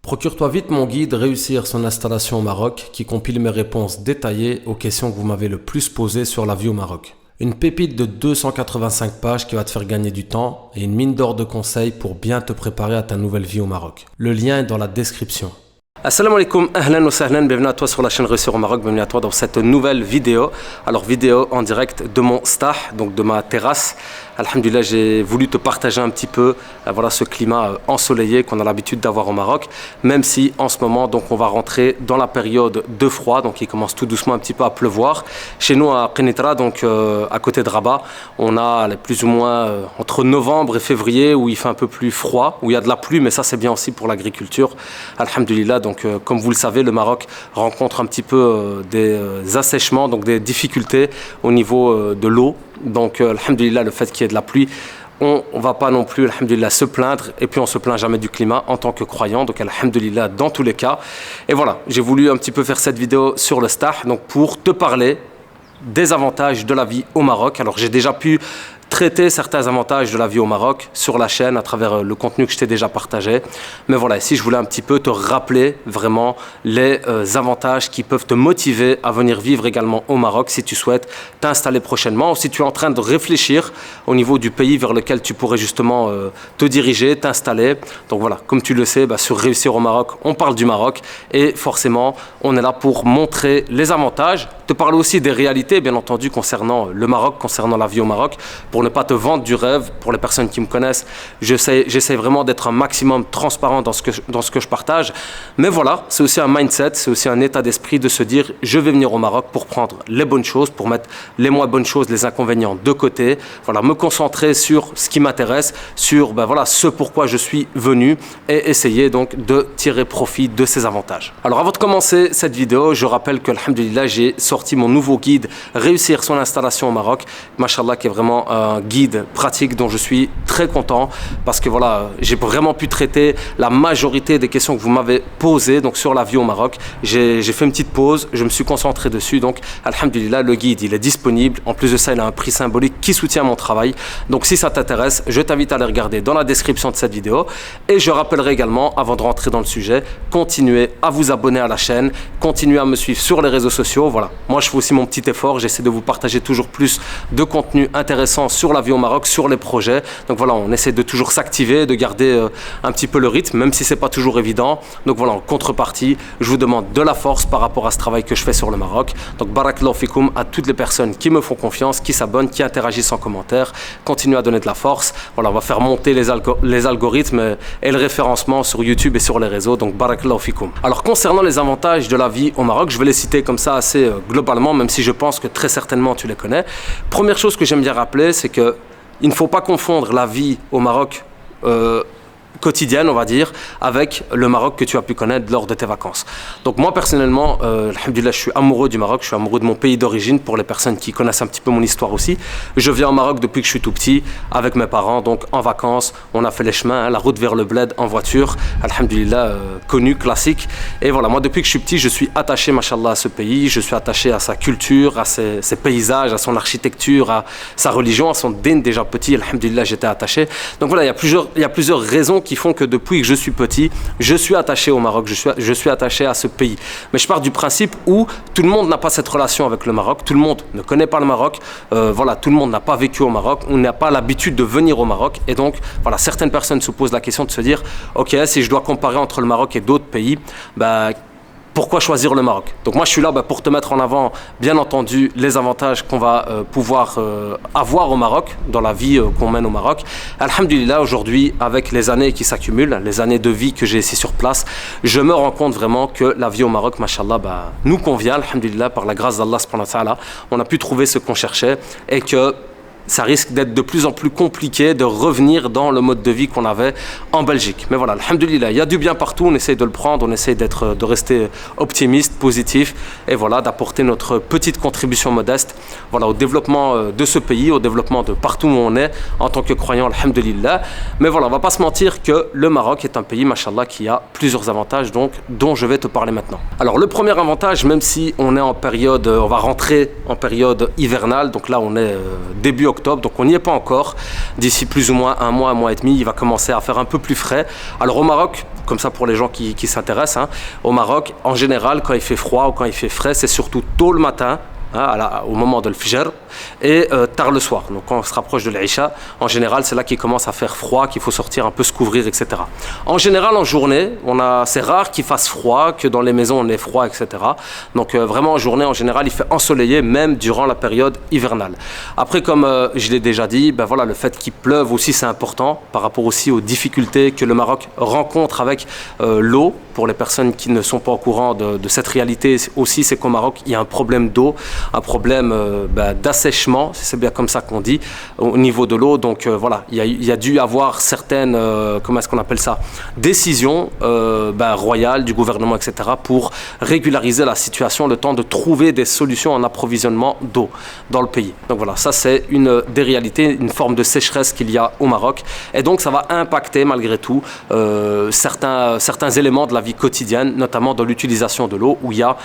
Procure-toi vite mon guide Réussir son installation au Maroc qui compile mes réponses détaillées aux questions que vous m'avez le plus posées sur la vie au Maroc. Une pépite de 285 pages qui va te faire gagner du temps et une mine d'or de conseils pour bien te préparer à ta nouvelle vie au Maroc. Le lien est dans la description. Assalamu alaikum, ahlan wa sahlan, bienvenue à toi sur la chaîne Réussir au Maroc, bienvenue à toi dans cette nouvelle vidéo. Alors vidéo en direct de mon stah, donc de ma terrasse. Alhamdulillah, j'ai voulu te partager un petit peu voilà, ce climat ensoleillé qu'on a l'habitude d'avoir au Maroc, même si en ce moment donc on va rentrer dans la période de froid, donc il commence tout doucement un petit peu à pleuvoir. Chez nous à Kenitra, donc à côté de Rabat, on a plus ou moins entre novembre et février où il fait un peu plus froid, où il y a de la pluie, mais ça c'est bien aussi pour l'agriculture. Alhamdulillah, donc comme vous le savez, le Maroc rencontre un petit peu des assèchements, donc des difficultés au niveau de l'eau. Donc alhamdulillah, le fait qu'il y ait de la pluie, on ne va pas non plus alhamdulillah se plaindre, et puis on se plaint jamais du climat en tant que croyant, donc alhamdulillah dans tous les cas. Et voilà, j'ai voulu un petit peu faire cette vidéo sur le stah, donc pour te parler des avantages de la vie au Maroc. Alors j'ai déjà pu traiter certains avantages de la vie au Maroc sur la chaîne à travers le contenu que je t'ai déjà partagé. Mais voilà, ici je voulais un petit peu te rappeler vraiment les avantages qui peuvent te motiver à venir vivre également au Maroc si tu souhaites t'installer prochainement ou si tu es en train de réfléchir au niveau du pays vers lequel tu pourrais justement te diriger, t'installer. Donc voilà, comme tu le sais, sur Réussir au Maroc, on parle du Maroc et forcément on est là pour montrer les avantages, te parler aussi des réalités bien entendu concernant le Maroc, concernant la vie au Maroc, pour ne pas te vendre du rêve. Pour les personnes qui me connaissent, j'essaie vraiment d'être un maximum transparent dans ce que je partage. Mais voilà, c'est aussi un mindset, c'est aussi un état d'esprit de se dire je vais venir au Maroc pour prendre les bonnes choses, pour mettre les moins bonnes choses, les inconvénients de côté. Voilà, me concentrer sur ce qui m'intéresse, sur voilà, ce pourquoi je suis venu et essayer donc de tirer profit de ces avantages. Alors avant de commencer cette vidéo, je rappelle que alhamdulillah, j'ai sorti mon nouveau guide Réussir son installation au Maroc. Machallah, qui est vraiment un guide pratique dont je suis très content parce que voilà, j'ai vraiment pu traiter la majorité des questions que vous m'avez posées donc sur la vie au Maroc. J'ai fait une petite pause, je me suis concentré dessus, donc alhamdulillah, le guide il est disponible. En plus de ça, il a un prix symbolique qui soutient mon travail. Donc si ça t'intéresse, je t'invite à aller regarder dans la description de cette vidéo. Et je rappellerai également, avant de rentrer dans le sujet, continuez à vous abonner à la chaîne, continuez à me suivre sur les réseaux sociaux. Voilà, moi je fais aussi mon petit effort, j'essaie de vous partager toujours plus de contenu intéressant sur la vie au Maroc, sur les projets. Donc voilà, on essaie de toujours s'activer, de garder un petit peu le rythme, même si c'est pas toujours évident. Donc voilà, en contrepartie, je vous demande de la force par rapport à ce travail que je fais sur le Maroc. Donc barakallahu fikoum à toutes les personnes qui me font confiance, qui s'abonnent, qui interagissent en commentaire. Continuez à donner de la force. Voilà, on va faire monter les algorithmes et le référencement sur YouTube et sur les réseaux. Donc barakallahu fikoum. Alors concernant les avantages de la vie au Maroc, je vais les citer comme ça assez globalement, même si je pense que très certainement tu les connais. Première chose que j'aime bien rappeler, c'est que il ne faut pas confondre la vie au Maroc quotidienne, on va dire, avec le Maroc que tu as pu connaître lors de tes vacances. Donc moi personnellement, alhamdulillah, je suis amoureux du Maroc, je suis amoureux de mon pays d'origine, pour les personnes qui connaissent un petit peu mon histoire aussi. Je viens au Maroc depuis que je suis tout petit, avec mes parents, donc en vacances, on a fait les chemins, la route vers le bled en voiture, alhamdulillah, connu, classique. Et voilà, moi depuis que je suis petit, je suis attaché, machallah, à ce pays, je suis attaché à sa culture, à ses paysages, à son architecture, à sa religion, à son din. Déjà petit, alhamdulillah, j'étais attaché. Donc voilà, il y a plusieurs raisons qui font que depuis que je suis petit, je suis attaché au Maroc, je suis attaché à ce pays. Mais je pars du principe où tout le monde n'a pas cette relation avec le Maroc, tout le monde ne connaît pas le Maroc, voilà, tout le monde n'a pas vécu au Maroc, on n'a pas l'habitude de venir au Maroc. Et donc, voilà, certaines personnes se posent la question de se dire, ok, si je dois comparer entre le Maroc et d'autres pays, pourquoi choisir le Maroc? Donc moi je suis là pour te mettre en avant bien entendu les avantages qu'on va pouvoir avoir au Maroc, dans la vie qu'on mène au Maroc. Alhamdulillah, aujourd'hui, avec les années qui s'accumulent, les années de vie que j'ai ici sur place, je me rends compte vraiment que la vie au Maroc, machallah, nous convient, alhamdulillah, par la grâce d'Allah subhanahu wa ta'ala. On a pu trouver ce qu'on cherchait et que ça risque d'être de plus en plus compliqué de revenir dans le mode de vie qu'on avait en Belgique. Mais voilà, alhamdulillah, il y a du bien partout, on essaye de le prendre, on essaye de rester optimiste, positif, et voilà, d'apporter notre petite contribution modeste, voilà, au développement de ce pays, au développement de partout où on est, en tant que croyant, alhamdulillah. Mais voilà, on va pas se mentir que le Maroc est un pays, machallah, qui a plusieurs avantages, donc, dont je vais te parler maintenant. Alors, le premier avantage, même si on est en période, on va rentrer en période hivernale, donc là, on est début octobre, mi-octobre, donc on n'y est pas encore. D'ici plus ou moins un mois et demi, il va commencer à faire un peu plus frais. Alors au Maroc, comme ça pour les gens qui s'intéressent, hein, au Maroc, en général, quand il fait froid ou quand il fait frais, c'est surtout tôt le matin, au moment de l'Fijr, et tard le soir. Donc quand on se rapproche de l'Isha, en général, c'est là qu'il commence à faire froid, qu'il faut sortir un peu se couvrir, etc. En général, en journée, c'est rare qu'il fasse froid, que dans les maisons on ait froid, etc. Donc vraiment en journée, en général, il fait ensoleillé, même durant la période hivernale. Après, comme je l'ai déjà dit, ben voilà, le fait qu'il pleuve aussi, c'est important, par rapport aussi aux difficultés que le Maroc rencontre avec l'eau. Pour les personnes qui ne sont pas au courant de cette réalité aussi, c'est qu'au Maroc, il y a un problème d'eau, un problème d'assèchement, c'est bien comme ça qu'on dit, au niveau de l'eau. Donc voilà, il y a dû avoir certaines, comment est-ce qu'on appelle ça, décisions royales du gouvernement, etc., pour régulariser la situation, le temps de trouver des solutions en approvisionnement d'eau dans le pays. Donc voilà, ça c'est une des réalités, une forme de sécheresse qu'il y a au Maroc. Et donc ça va impacter malgré tout certains éléments de la vie quotidienne, notamment dans l'utilisation de l'eau, où il y a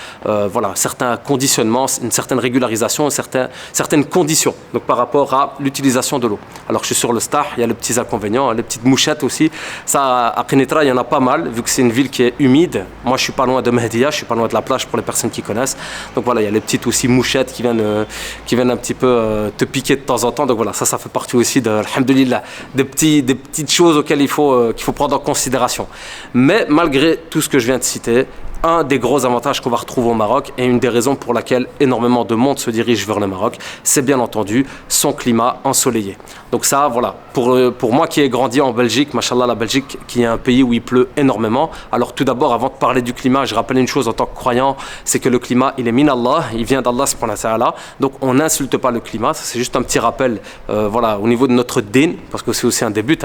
certains conditionnements, une certaine régularisation, certaines conditions donc, par rapport à l'utilisation de l'eau. Alors je suis sur le Stah, il y a les petits inconvénients, les petites mouchettes aussi. Ça, à Kénétra, il y en a pas mal, vu que c'est une ville qui est humide. Moi, je suis pas loin de Mehdia, je suis pas loin de la plage pour les personnes qui connaissent. Donc voilà, il y a les petites aussi mouchettes qui viennent un petit peu te piquer de temps en temps. Donc voilà, ça fait partie aussi alhamdoulilah, des petites choses auxquelles qu'il faut prendre en considération. Mais malgré tout ce que je viens de citer, un des gros avantages qu'on va retrouver au Maroc et une des raisons pour laquelle énormément de monde se dirige vers le Maroc, c'est bien entendu son climat ensoleillé. Donc ça, voilà, pour moi qui ai grandi en Belgique, machallah, la Belgique qui est un pays où il pleut énormément. Alors tout d'abord, avant de parler du climat, je rappelle une chose en tant que croyant, c'est que le climat, il est min Allah, il vient d'Allah subhanahu wa ta'ala. Donc on n'insulte pas le climat, c'est juste un petit rappel au niveau de notre din, parce que c'est aussi un début,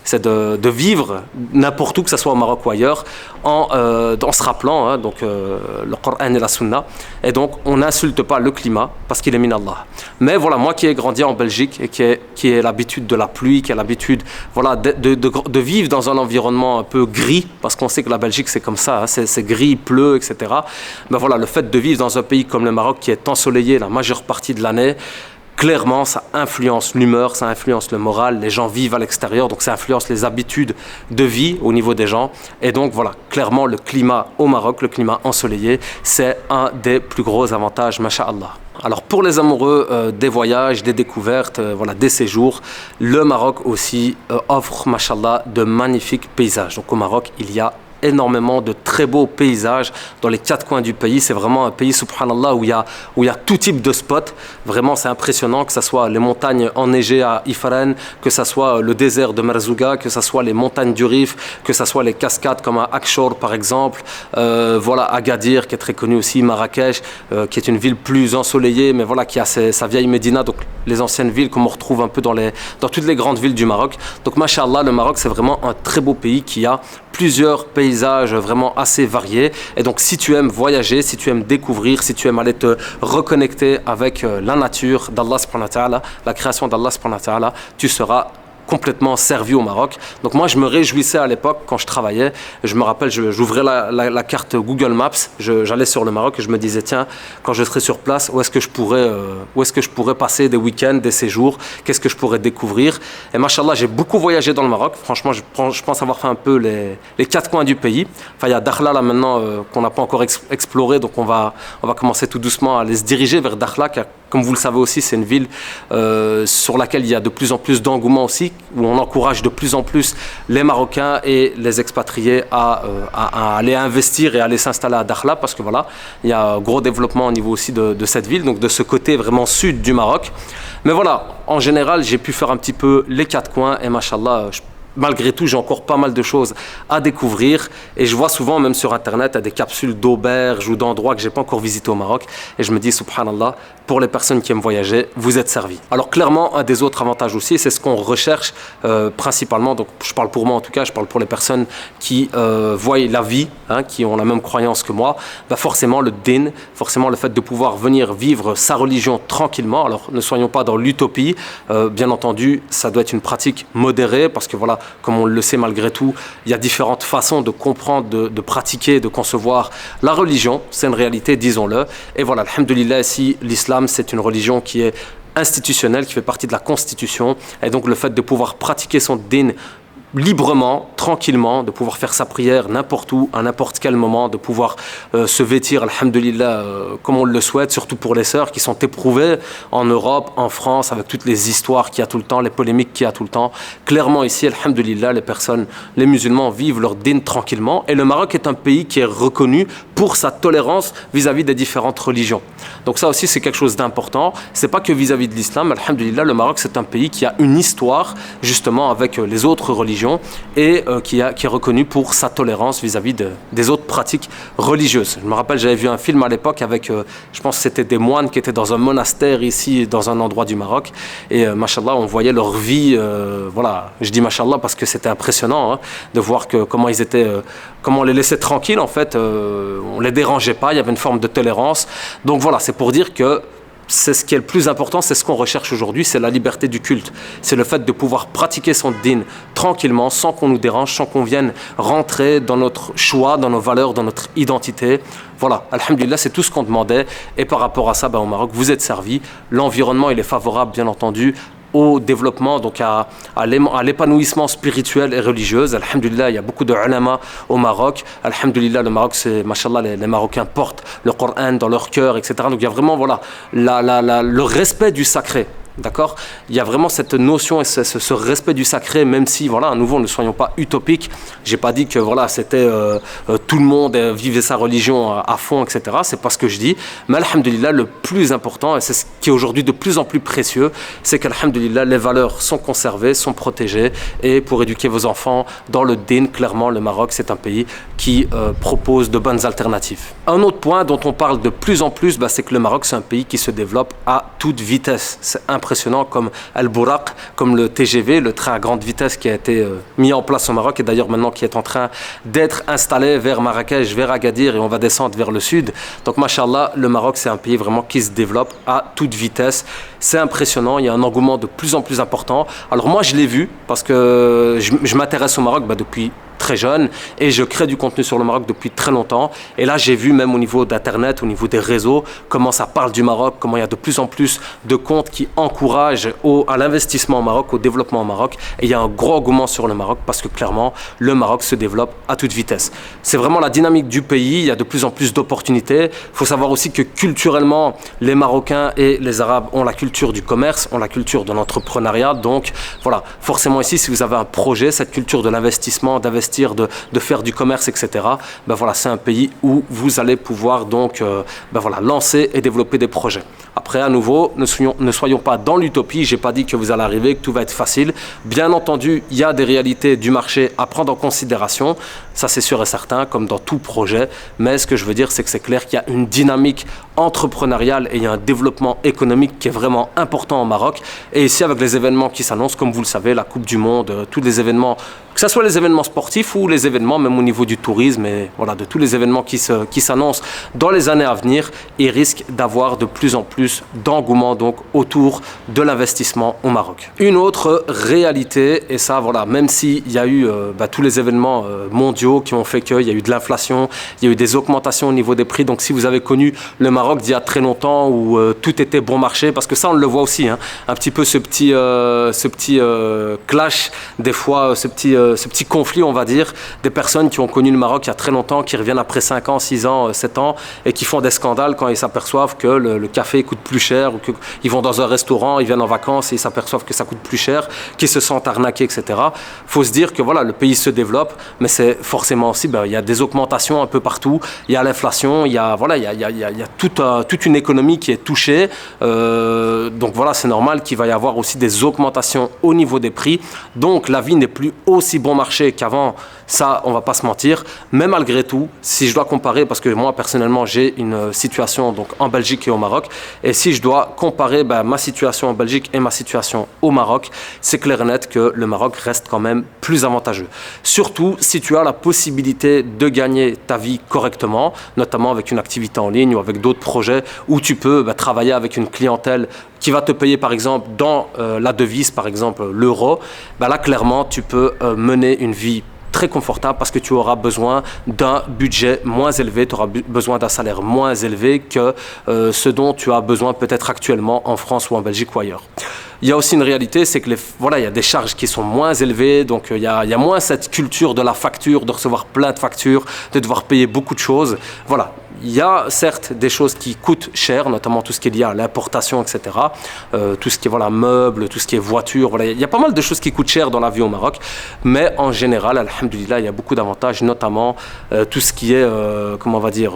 c'est de vivre n'importe où, que ce soit au Maroc ou ailleurs, en se rappelant le Coran et la Sunna. Et donc on n'insulte pas le climat parce qu'il est min Allah. Mais voilà, moi qui ai grandi en Belgique et qui ai l'habitude de la pluie, qui a l'habitude de vivre dans un environnement un peu gris, parce qu'on sait que la Belgique c'est comme ça, c'est gris, il pleut, etc. Ben voilà, le fait de vivre dans un pays comme le Maroc qui est ensoleillé la majeure partie de l'année, clairement, ça influence l'humeur, ça influence le moral. Les gens vivent à l'extérieur, donc ça influence les habitudes de vie au niveau des gens. Et donc voilà, clairement, le climat au Maroc, le climat ensoleillé, c'est un des plus gros avantages, masha'Allah. Alors pour les amoureux des voyages, des découvertes, des séjours, le Maroc aussi offre, mashallah, de magnifiques paysages. Donc au Maroc, il y a énormément de très beaux paysages dans les quatre coins du pays. C'est vraiment un pays, subhanallah, où il y a tout type de spots. Vraiment, c'est impressionnant, que ce soit les montagnes enneigées à Ifrane, que ce soit le désert de Merzouga, que ce soit les montagnes du Rif, que ce soit les cascades comme à Akshor, par exemple. Agadir, qui est très connu aussi, Marrakech, qui est une ville plus ensoleillée, mais voilà, qui a sa vieille Médina, donc les anciennes villes qu'on retrouve un peu dans toutes les grandes villes du Maroc. Donc, mashallah, le Maroc, c'est vraiment un très beau pays qui a plusieurs paysages vraiment assez variés. Et donc si tu aimes voyager, si tu aimes découvrir, si tu aimes aller te reconnecter avec la nature d'Allah subhanahu wa ta'ala, la création d'Allah subhanahu wa ta'ala, tu seras complètement servi au Maroc. Donc moi je me réjouissais à l'époque quand je travaillais, je me rappelle, j'ouvrais la carte Google Maps, j'allais sur le Maroc et je me disais tiens, quand je serai sur place, où est-ce que je pourrais passer des week-ends, des séjours, qu'est-ce que je pourrais découvrir. Et machallah, j'ai beaucoup voyagé dans le Maroc, franchement je pense avoir fait un peu les quatre coins du pays. Enfin il y a Dakhla là maintenant qu'on n'a pas encore exploré, donc on va commencer tout doucement à aller se diriger vers Dakhla, car comme vous le savez aussi, c'est une ville sur laquelle il y a de plus en plus d'engouement aussi, où on encourage de plus en plus les Marocains et les expatriés à aller investir et à aller s'installer à Dakhla, parce que voilà, il y a un gros développement au niveau aussi de cette ville, donc de ce côté vraiment sud du Maroc. Mais voilà, en général, j'ai pu faire un petit peu les quatre coins et machallah, malgré tout, j'ai encore pas mal de choses à découvrir et je vois souvent, même sur Internet, des capsules d'auberges ou d'endroits que je n'ai pas encore visités au Maroc et je me dis, subhanallah, pour les personnes qui aiment voyager, vous êtes servis. Alors clairement, un des autres avantages aussi, c'est ce qu'on recherche principalement, donc je parle pour moi en tout cas, je parle pour les personnes qui voient la vie, qui ont la même croyance que moi, forcément le din, forcément le fait de pouvoir venir vivre sa religion tranquillement. Alors ne soyons pas dans l'utopie, bien entendu, ça doit être une pratique modérée parce que voilà, comme on le sait malgré tout, il y a différentes façons de comprendre, de pratiquer, de concevoir la religion. C'est une réalité, disons-le. Et voilà, alhamdoulilah, si l'islam, c'est une religion qui est institutionnel, qui fait partie de la Constitution. Et donc le fait de pouvoir pratiquer son din librement, tranquillement, de pouvoir faire sa prière n'importe où, à n'importe quel moment, de pouvoir se vêtir, alhamdoulilah, comme on le souhaite, surtout pour les sœurs qui sont éprouvées en Europe, en France, avec toutes les histoires qu'il y a tout le temps, les polémiques qu'il y a tout le temps. Clairement ici, alhamdoulilah, les musulmans vivent leur din tranquillement, et le Maroc est un pays qui est reconnu pour sa tolérance vis-à-vis des différentes religions. Donc ça aussi, c'est quelque chose d'important. C'est pas que vis-à-vis de l'islam, alhamdoulilah, le Maroc, c'est un pays qui a une histoire, justement, avec les autres religions, et qui est reconnu pour sa tolérance vis-à-vis des autres pratiques religieuses. Je me rappelle, j'avais vu un film à l'époque avec, je pense que c'était des moines qui étaient dans un monastère ici, dans un endroit du Maroc, et machallah, on voyait leur vie, voilà, je dis machallah parce que c'était impressionnant, hein, de voir comment ils étaient, comment on les laissait tranquilles en fait, on les dérangeait pas, il y avait une forme de tolérance. Donc voilà, c'est pour dire que c'est ce qui est le plus important, c'est ce qu'on recherche aujourd'hui, c'est la liberté du culte. C'est le fait de pouvoir pratiquer son din tranquillement, sans qu'on nous dérange, sans qu'on vienne rentrer dans notre choix, dans nos valeurs, dans notre identité. Voilà, alhamdulillah, c'est tout ce qu'on demandait. Et par rapport à ça, au Maroc, vous êtes servis. L'environnement, il est favorable, bien entendu, au développement, donc à l'épanouissement spirituel et religieux. Alhamdulillah, il y a beaucoup de ulama au Maroc. Alhamdulillah, le Maroc, c'est, mashallah, les Marocains portent le Coran dans leur cœur, etc. Donc il y a vraiment, voilà, le respect du sacré. D'accord? Il y a vraiment cette notion et ce respect du sacré, même si, voilà, à nouveau, ne soyons pas utopiques. J'ai pas dit que, voilà, c'était tout le monde vivait sa religion à fond, etc. C'est pas ce que je dis. Mais alhamdulillah, le plus important, et c'est ce qui est aujourd'hui de plus en plus précieux, c'est qu'alhamdulillah, les valeurs sont conservées, sont protégées. Et pour éduquer vos enfants dans le din, clairement, le Maroc, c'est un pays qui propose de bonnes alternatives. Un autre point dont on parle de plus en plus, c'est que le Maroc, c'est un pays qui se développe à toute vitesse. C'est impressionnant, comme Al-Bouraq, comme le TGV, le train à grande vitesse qui a été mis en place au Maroc et d'ailleurs maintenant qui est en train d'être installé vers Marrakech, vers Agadir, et on va descendre vers le sud. Donc machallah, le Maroc, c'est un pays vraiment qui se développe à toute vitesse. C'est impressionnant, il y a un engouement de plus en plus important. Alors moi, je l'ai vu parce que je m'intéresse au Maroc depuis très jeune et je crée du contenu sur le Maroc depuis très longtemps. Et là, j'ai vu même au niveau d'Internet, au niveau des réseaux, comment ça parle du Maroc, comment il y a de plus en plus de comptes qui encouragent à l'investissement au Maroc, au développement au Maroc. Et il y a un gros engouement sur le Maroc parce que clairement, le Maroc se développe à toute vitesse. C'est vraiment la dynamique du pays, il y a de plus en plus d'opportunités. Il faut savoir aussi que culturellement, les Marocains et les Arabes ont la culture du commerce, ont la culture de l'entrepreneuriat. Donc voilà, forcément ici, si vous avez un projet, cette culture de l'investissement, de faire du commerce, etc. Voilà, c'est un pays où vous allez pouvoir donc voilà, lancer et développer des projets. Après, à nouveau, ne soyons pas dans l'utopie. J'ai pas dit que vous allez arriver, que tout va être facile. Bien entendu, il y a des réalités du marché à prendre en considération. Ça, c'est sûr et certain, comme dans tout projet. Mais ce que je veux dire, c'est que c'est clair qu'il y a une dynamique entrepreneuriale et il y a un développement économique qui est vraiment important au Maroc. Et ici, avec les événements qui s'annoncent, comme vous le savez, la Coupe du Monde, tous les événements, que ce soit les événements sportifs ou les événements même au niveau du tourisme, et voilà, de tous les événements qui s'annoncent dans les années à venir, il risque d'avoir de plus en plus d'engouement donc autour de l'investissement au Maroc. Une autre réalité, et ça voilà, même s'il y a eu tous les événements mondiaux qui ont fait qu'il y a eu de l'inflation, il y a eu des augmentations au niveau des prix, donc si vous avez connu le Maroc d'il y a très longtemps où tout était bon marché, parce que ça on le voit aussi, hein, un petit peu ce petit clash, des fois ce petit conflit on va dire, des personnes qui ont connu le Maroc il y a très longtemps, qui reviennent après 5 ans, 6 ans, 7 ans et qui font des scandales quand ils s'aperçoivent que le café coûte plus cher, ou qu'ils vont dans un restaurant, ils viennent en vacances et ils s'aperçoivent que ça coûte plus cher, qu'ils se sentent arnaqués, etc. Il faut se dire que voilà, le pays se développe, mais c'est forcément aussi, il y a des augmentations un peu partout, il y a l'inflation, il y a toute une économie qui est touchée, donc voilà, c'est normal qu'il va y avoir aussi des augmentations au niveau des prix, donc la vie n'est plus aussi bon marché qu'avant, ça on va pas se mentir, mais malgré tout, si je dois comparer, parce que moi personnellement j'ai une situation donc en Belgique et au Maroc, et si je dois comparer ma situation en Belgique et ma situation au Maroc, c'est clair et net que le Maroc reste quand même plus avantageux. Surtout si tu as la possibilité de gagner ta vie correctement, notamment avec une activité en ligne ou avec d'autres projets où tu peux travailler avec une clientèle qui va te payer par exemple dans la devise, par exemple l'euro, là clairement tu peux mener une vie très confortable parce que tu auras besoin d'un budget moins élevé, tu auras besoin d'un salaire moins élevé que ce dont tu as besoin peut-être actuellement en France ou en Belgique ou ailleurs. Il y a aussi une réalité, c'est que voilà, il y a des charges qui sont moins élevées, donc il y a moins cette culture de la facture, de recevoir plein de factures, de devoir payer beaucoup de choses. Voilà. Il y a certes des choses qui coûtent cher, notamment tout ce qui est lié à l'importation, etc. Tout ce qui est voilà, meubles, tout ce qui est voitures. Voilà. Il y a pas mal de choses qui coûtent cher dans la vie au Maroc. Mais en général, alhamdoulilah, il y a beaucoup d'avantages, notamment tout ce qui est, comment on va dire,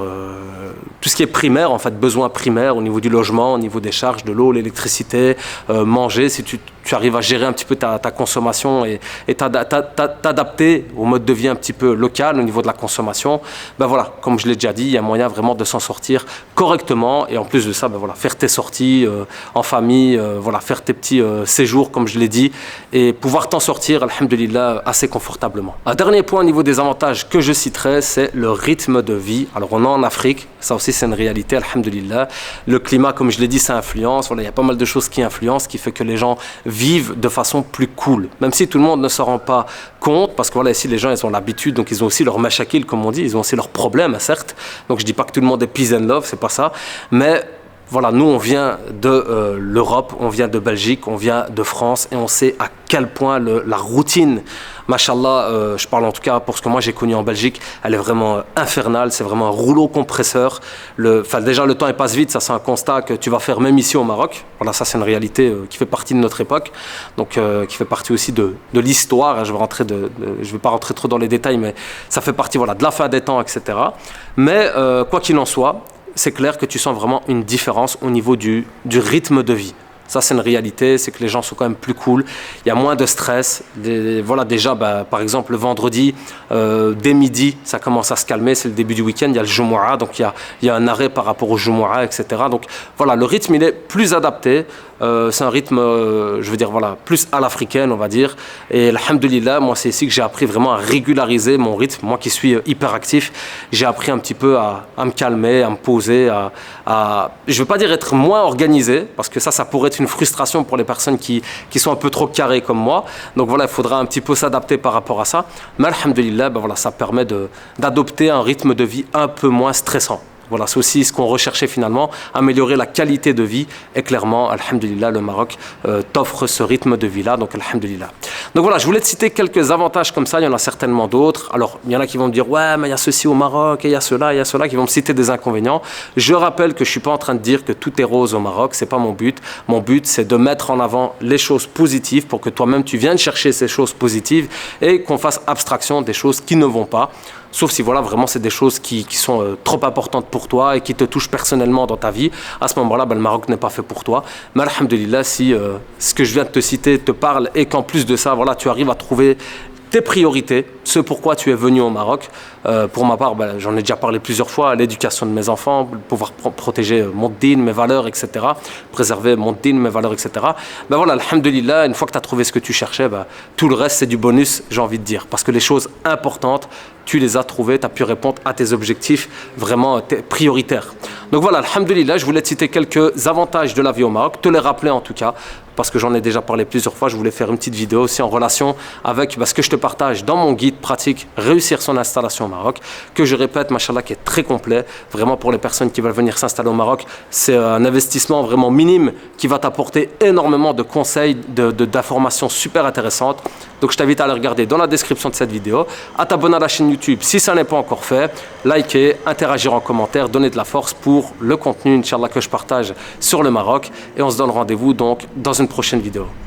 tout ce qui est primaire, en fait, besoins primaires au niveau du logement, au niveau des charges, de l'eau, l'électricité, manger, si tu arrives à gérer un petit peu ta consommation et t'adapter au mode de vie un petit peu local au niveau de la consommation, ben voilà, comme je l'ai déjà dit, il y a moyen vraiment de s'en sortir correctement et en plus de ça, ben voilà, faire tes sorties en famille, voilà, faire tes petits séjours comme je l'ai dit et pouvoir t'en sortir, alhamdoulilah, assez confortablement. Un dernier point au niveau des avantages que je citerai, c'est le rythme de vie. Alors on est en Afrique, ça aussi c'est une réalité, alhamdoulilah. Le climat, comme je l'ai dit, ça influence. Voilà, il y a pas mal de choses qui influencent, qui fait que les gens vivent de façon plus cool, même si tout le monde ne s'en rend pas compte, parce que voilà, ici les gens ils ont l'habitude, donc ils ont aussi leurs mashakil comme on dit, ils ont aussi leurs problèmes certes, donc je dis pas que tout le monde est peace and love, c'est pas ça, mais voilà, nous on vient de l'Europe, on vient de Belgique, on vient de France et on sait à quel point la routine, machallah, je parle en tout cas pour ce que moi j'ai connu en Belgique, elle est vraiment infernale, c'est vraiment un rouleau compresseur. Déjà le temps il passe vite, ça c'est un constat que tu vas faire même ici au Maroc. Voilà, ça c'est une réalité qui fait partie de notre époque, donc qui fait partie aussi de l'histoire. Je vais pas rentrer trop dans les détails, mais ça fait partie voilà, de la fin des temps, etc. Mais quoi qu'il en soit, c'est clair que tu sens vraiment une différence au niveau du rythme de vie. Ça, c'est une réalité, c'est que les gens sont quand même plus cool. Il y a moins de stress. Voilà, déjà, par exemple, le vendredi, dès midi, ça commence à se calmer. C'est le début du week-end. Il y a le Jumu'ah, donc il y a un arrêt par rapport au Jumu'ah, etc. Donc voilà, le rythme, il est plus adapté. C'est un rythme, je veux dire, voilà, plus à l'africaine, on va dire. Et alhamdoulilah, moi, c'est ici que j'ai appris vraiment à régulariser mon rythme. Moi qui suis hyperactif, j'ai appris un petit peu à me calmer, à me poser, je ne veux pas dire être moins organisé, parce que ça pourrait être une frustration pour les personnes qui sont un peu trop carrées comme moi. Donc voilà, il faudra un petit peu s'adapter par rapport à ça. Mais alhamdoulilah, voilà, ça permet d'adopter un rythme de vie un peu moins stressant. Voilà, c'est aussi ce qu'on recherchait finalement, améliorer la qualité de vie. Et clairement, alhamdoulilah, le Maroc t'offre ce rythme de vie-là, donc alhamdoulilah. Donc voilà, je voulais te citer quelques avantages comme ça, il y en a certainement d'autres. Alors, il y en a qui vont me dire, ouais, mais il y a ceci au Maroc, et il y a cela, qui vont me citer des inconvénients. Je rappelle que je ne suis pas en train de dire que tout est rose au Maroc, ce n'est pas mon but. Mon but, c'est de mettre en avant les choses positives pour que toi-même, tu viennes chercher ces choses positives et qu'on fasse abstraction des choses qui ne vont pas. Sauf si voilà, vraiment c'est des choses qui sont trop importantes pour toi et qui te touchent personnellement dans ta vie. À ce moment-là, le Maroc n'est pas fait pour toi. Mais alhamdoulilah, si ce que je viens de te citer te parle et qu'en plus de ça, voilà, tu arrives à trouver tes priorités, ce pourquoi tu es venu au Maroc. Pour ma part, j'en ai déjà parlé plusieurs fois, l'éducation de mes enfants, pouvoir protéger mon din, mes valeurs, etc. Préserver mon din, mes valeurs, etc. Voilà, alhamdoulilah, une fois que tu as trouvé ce que tu cherchais, tout le reste c'est du bonus, j'ai envie de dire. Parce que les choses importantes, tu les as trouvées, tu as pu répondre à tes objectifs vraiment prioritaires. Donc voilà, alhamdoulilah, je voulais te citer quelques avantages de la vie au Maroc, te les rappeler en tout cas, parce que j'en ai déjà parlé plusieurs fois, je voulais faire une petite vidéo aussi en relation avec ce que je te partage dans mon guide pratique Réussir son installation au Maroc, que je répète, machallah, qui est très complet, vraiment pour les personnes qui veulent venir s'installer au Maroc. C'est un investissement vraiment minime qui va t'apporter énormément de conseils, d'informations super intéressantes. Donc je t'invite à aller regarder dans la description de cette vidéo, à t'abonner à la chaîne YouTube si ça n'est pas encore fait, liker, interagir en commentaire, donner de la force pour le contenu, Inch'Allah, que je partage sur le Maroc. Et on se donne rendez-vous donc dans une prochaine vidéo.